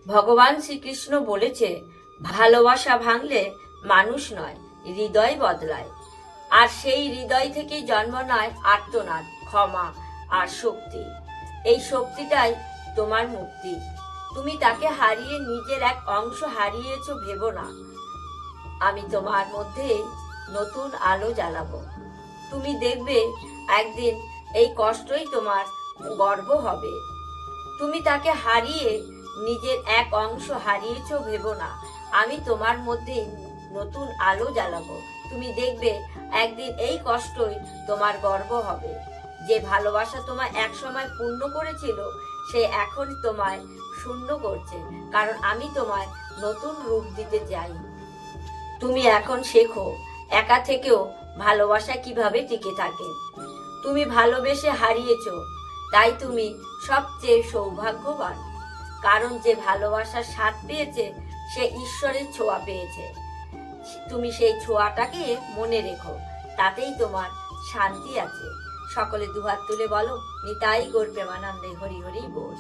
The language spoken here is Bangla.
ভগবান শ্রীকৃষ্ণ বলেছে, ভালোবাসা ভাঙলে মানুষ নয়, হৃদয় বদলায়। আর সেই হৃদয় থেকেই জন্ম নেয় আর্তনাদ, ক্ষমা আর শক্তি। এই শক্তিটাই তোমার মুক্তি। তুমি তাকে হারিয়ে নিজের এক অংশ হারিয়েছো ভেবো না। আমি তোমার মধ্যে নতুন আলো জ্বালাবো। তুমি দেখবে একদিন এই কষ্টই তোমার গর্ব হবে। তুমি তাকে হারিয়ে নিজের এক অংশ হারিয়েছো ভেবো না। আমি তোমার মধ্যে নতুন আলো জ্বালাবো। তুমি দেখবে একদিন এই কষ্টই তোমার গর্ব হবে। যে ভালোবাসা তোমায় একসময় পূর্ণ করেছিল, সে এখন তোমায় শূন্য করছে, কারণ আমি তোমায় নতুন রূপ দিতে চাই। তুমি এখন শেখো একা থেকেও ভালোবাসা কিভাবে টিকে থাকে। তুমি ভালোবেসে হারিয়েছো, তাই তুমি সবচেয়ে সৌভাগ্যবান। কারণ যে ভালোবাসার স্বাদ পেয়েছে, সে ঈশ্বরের ছোঁয়া পেয়েছে। তুমি সেই ছোঁয়াটাকে মনে রেখো, তাতেই তোমার শান্তি আছে। সকলে দুহাত তুলে বলো, নিতাই গৌর প্রেমানন্দে হরি হরি বল।